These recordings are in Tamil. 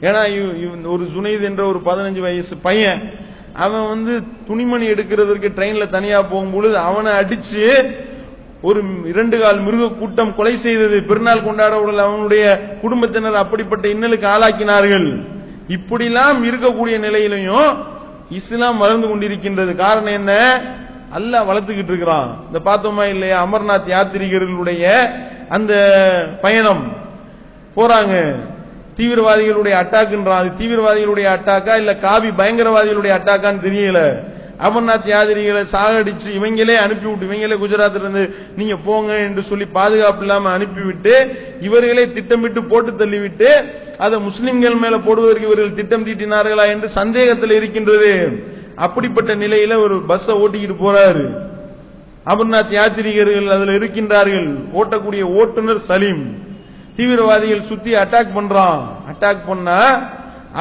ஏன்னா ஒரு ஜுனைத் என்ற ஒரு 15 வயசு பையன் அவன் துணிமணி எடுக்கிறதுக்கு ட்ரெயின்ல தனியா போகும்பொழுது அவனை அடிச்சு ஒரு 2 கால் மிருக கூட்டம் கொலை செய்தது. பெருநாள் கொண்டாட உடல் அவனுடைய குடும்பத்தினர் அப்படிப்பட்ட இன்னலுக்கு ஆளாக்கினார்கள். இப்படிலாம் இருக்கக்கூடிய நிலையிலையும் இஸ்லாம் வளர்ந்து கொண்டிருக்கின்றது. காரணம் என்ன? அல்லாஹ் வளர்த்துக்கிட்டு இருக்கிறான். இந்த பார்த்தோமா இல்லையா, அமர்நாத் யாத்திரிகர்களுடைய அந்த பயணம் போறாங்க, தீவிரவாதிகளுடைய அட்டாக்குன்றான். அது தீவிரவாதிகளுடைய அட்டாக்கா இல்ல காவி பயங்கரவாதிகளுடைய அட்டாக்கான்னு தெரியல. அமர்நாத் யாத்திரிகளை சாகடிச்சு இவங்களே அனுப்பிவிட்டு, இவங்களே குஜராத்ல இருந்து நீங்க போங்க என்று சொல்லி பாதுகாப்பு இல்லாம அனுப்பிவிட்டு இவர்களே திட்டமிட்டு போட்டு தள்ளிவிட்டு அதை முஸ்லிம்கள் மேல போடுவதற்கு இவர்கள் திட்டம் தீட்டினார்களா என்று சந்தேகத்தில் இருக்கின்றது. அப்படிப்பட்ட நிலையில ஒரு பஸ்ஸை ஓட்டிக்கிட்டு போறாரு. அமர்நாத் யாத்திரிகர்கள் அதுல இருக்கின்றார்கள். ஓட்டக்கூடிய ஓட்டுநர் சலீம். தீவிரவாதிகள் சுத்தி அட்டாக் பண்றான். அட்டாக் பண்ணா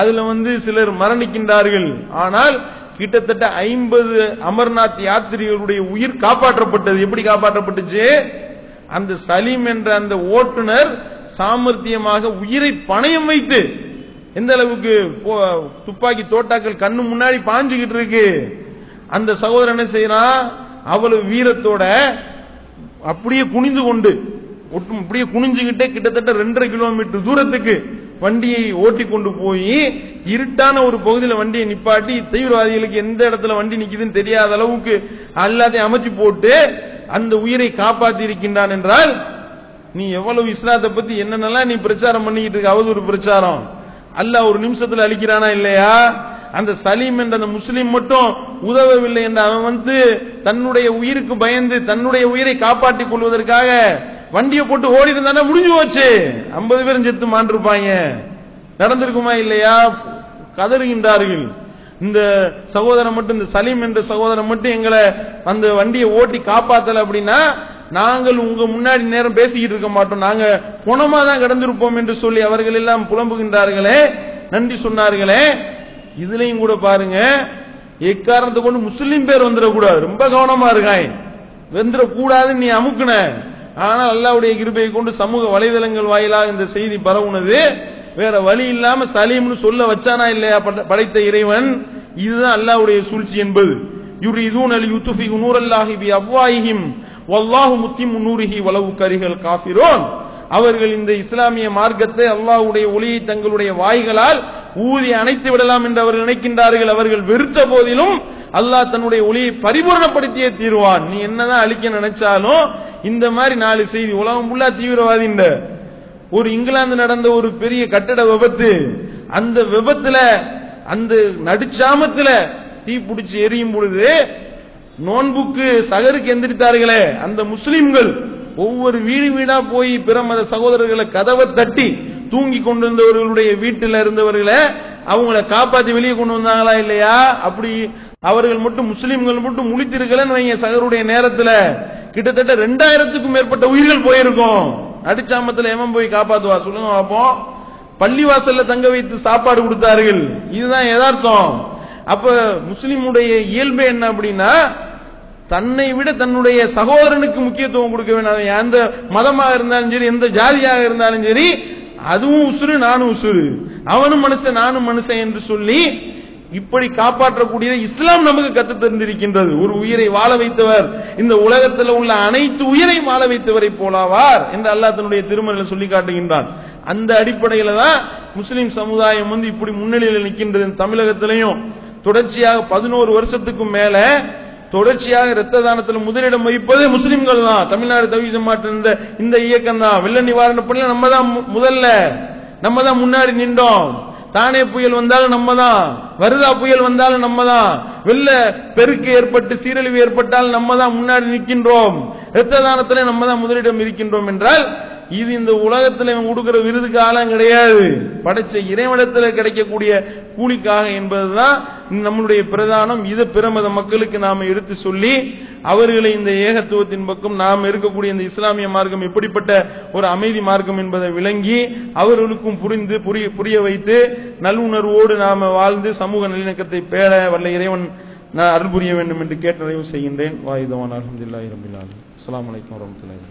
அதுல சிலர் மரணிக்கின்றார்கள். ஆனால் கிட்டத்தட்ட 50 அமர்நாத் யாத்திரிகளுடைய உயிர் காப்பாற்றப்பட்டது. எப்படி காப்பாற்றப்பட்டுச்சு? அந்த சலீம் என்ற அந்த ஓட்டுநர் சாமர்த்தியமாக உயிரை பணயம் வைத்து, எந்த அளவுக்கு துப்பாக்கி தோட்டாக்கள் கண்ணு முன்னாடி பாஞ்சுகிட்டு இருக்கு, அந்த சகோதரன் என்ன செய்யறான், அவ்வளவு வீரத்தோட அப்படியே குனிந்து கொண்டு அப்படியே குனிஞ்சுகிட்டே கிட்டத்தட்ட 2.5 கிலோமீட்டர் தூரத்துக்கு வண்டியை ஓட்டி கொண்டு போய் இருட்டான ஒரு பகுதியில் வண்டியை நிப்பாட்டி தீவிரவாதிகளுக்கு எந்த இடத்துல வண்டி நிக்குதுன்னு தெரியாத அளவுக்கு எல்லாத்தையும் அமைச்சு போட்டு அந்த உயிரை காப்பாற்றி இருக்கின்றான். என்றால் நீ எவ்வளவு இஸ்லாத்தை பத்தி என்னென்னலாம் நீ பிரச்சாரம் பண்ணிக்கிட்டு இருக்க, அவதூறு பிரச்சாரம், அல்லாஹ் ஒரு நிமிஷத்துல அழிக்கிறானா இல்லையா? அந்த சலீம் என்ற அந்த முஸ்லீம் மட்டும் உதவவில்லை என்று அவன் தன்னுடைய உயிருக்கு பயந்து தன்னுடைய உயிரை காப்பாற்றிக் கொள்வதற்காக வண்டியை போட்டு ஓடி இருந்தானே முடிஞ்சு போச்சு. 50 பேரும் செத்து மாண்டிருப்பாங்க. நடந்திருக்குமா இல்லையா? கதறுகின்றார்கள். இந்த சகோதரன் மட்டும், இந்த சலீம் என்ற சகோதரன் மட்டும் எங்களை அந்த வண்டியை ஓட்டி காப்பாத்தல அப்படின்னா நாங்கள் உங்க முன்னாடி நேரம் பேசிக்கிட்டு இருக்க மாட்டோம், நாங்க குணமா தான் கடந்திருப்போம் என்று சொல்லி அவர்கள் எல்லாம் புலம்புகின்றார்களே, நன்றி சொன்னார்களே. இதுலயும் கூட பாருங்க, எக்காரணத்தை கொண்டு முஸ்லிம் பேர் வந்துடக்கூடாது, ரொம்ப கவனமா இருக்காய், வந்துடக்கூடாது நீ அமுக்குன. ஆனால் அல்லாஹ்வுடைய கிருபையை கொண்டு சமூக வலைதளங்கள் வாயிலாக இந்த செய்தி பரவுனது. வேற வழி இல்லாம சலீம்னு சொல்ல வச்சானா இல்லையா படைத்த இறைவன்? இதுதான் அல்லாஹ்வுடைய சூழ்ச்சி என்பது. யுரீதுன லியுத்ஃபிஉ நூரல்லாஹி பிஅஃவாஹிஹிம் வல்லாஹு முத்திம்மு நூரிஹி வலவ் கரிஹல் காஃபிரூன். அவர்கள் இந்த இஸ்லாமிய மார்க்கத்தை, அல்லாஹ்வுடைய ஒளியை தங்களுடைய வாய்களால் ஊதி அணைத்து விடலாம் என்று அவர்கள் நினைக்கின்றார்கள். அவர்கள் வெறுத்த போதிலும் அல்லாஹ் தன்னுடைய ஒளியை பரிபூர்ணப்படுத்தியே தீர்வான். நீ என்னதான் அழிக்க நினைச்சாலும் இந்த மாதிரி 4 செய்தி உலகம் ஃபுல்லா தீவிரவாதி. ஒரு இங்கிலாந்து நடந்த ஒரு பெரிய கட்டட விபத்து, அந்த விபத்துல அந்த நடுச்சாமத்துல தீ பிடிச்சு எரியும் பொழுது நோன்புக்கு சகருக்கு எந்திரித்தார்களே அந்த முஸ்லிம்கள் ஒவ்வொரு வீடு வீடா போய் பிற மத சகோதரர்களை கதவை தட்டி தூங்கி கொண்டிருந்தவர்களுடைய வீட்டில் இருந்தவர்களை அவங்களை காப்பாற்றி வெளியே கொண்டு வந்தாங்களா இல்லையா? அப்படி அவர்கள் மட்டும் முஸ்லிம்கள் மட்டும் முழித்திருக்கலன்னு வைங்க, சகருடைய நேரத்துல கிட்டத்தட்ட 2000க்கும் மேற்பட்ட உயிர்கள் போயிருக்கும். அடிச்சாமத்துல எவன் போய் காப்பாத்துவா சொல்லுங்க பார்ப்போம். பள்ளிவாசல்ல தங்க வைத்து சாப்பாடு கொடுத்தார்கள். இதுதான் யதார்த்தம். அப்ப முஸ்லிமுடைய இயல்பு என்ன அப்படின்னா, தன்னை விட தன்னுடைய சகோதரனுக்கு முக்கியத்துவம் கொடுக்க வேண்டாம். எந்த மதமாக இருந்தாலும் சரி, எந்த ஜாதியாக இருந்தாலும் சரி, அதுவும் உசுறு நானும் உசுறு, அவனும் மனுஷன் நானும் மனுஷன் என்று சொல்லி இப்படி காப்பாற்றக்கூடிய இஸ்லாம் நமக்கு கத்து தந்திருக்கின்றது. ஒரு உயிரை வாழ வைத்தவர் இந்த உலகத்தில் உள்ள அனைத்து உயிரை வாழ வைத்தவரை போலாவார் என்று அல்லாஹ் தன்னுடைய திருமறையில் சொல்லி காட்டுகின்றான். அந்த அடிப்படையில தான் முஸ்லிம் சமுதாயம் இப்படி முன்னிலையில் நிற்கின்றது. தமிழகத்திலையும் தொடர்ச்சியாக 11 வருஷத்துக்கும் மேல தொடர்ச்சியாக இரத்த தானத்தில் முதலிடம் வகிப்பது முஸ்லிம்கள் தான். தமிழ்நாடு தவ்ஹீத் ஜமாத் இந்த இயக்கம் தான். வெள்ள நிவாரண பணியில நம்ம தான் முதல்ல, நம்ம தான் முன்னாடி நின்றோம். தானே புயல் வந்தாலும் நம்ம தான், வருதா புயல் வந்தாலும் நம்ம தான், வெள்ள பெருக்கு ஏற்பட்டு சீரழிவு ஏற்பட்டால் நம்ம தான் முன்னாடி நிற்கின்றோம். இரத்த தானத்திலே நம்ம தான் முதலிடம் இருக்கின்றோம் என்றால் இது இந்த உலகத்தில் கொடுக்கிற விருதுக்கு ஆளாம் கிடையாது, படைச்ச இறைவனிடத்தில் கிடைக்கக்கூடிய கூலிக்காக என்பதுதான் நம்முடைய பிரதானம். இதை பிற மத மக்களுக்கு நாம எடுத்து சொல்லி அவர்களை இந்த ஏகத்துவத்தின் பக்கம் நாம் இருக்கக்கூடிய இந்த இஸ்லாமிய மார்க்கம் எப்படிப்பட்ட ஒரு அமைதி மார்க்கம் என்பதை விளங்கி அவர்களுக்கும் புரிய வைத்து நல்லுணர்வோடு நாம வாழ்ந்து சமூக நல்லிணக்கத்தை பேண வல்ல இறைவன் அருள் புரிய வேண்டும் என்று கேட்டு நிறைவு செய்கின்றேன். வாயுதவான் அல்ஹம்துலில்லாஹி ரப்பில் ஆலமீன். அஸ்ஸலாமு அலைக்கும் வரஹ்மத்துல்லாஹி.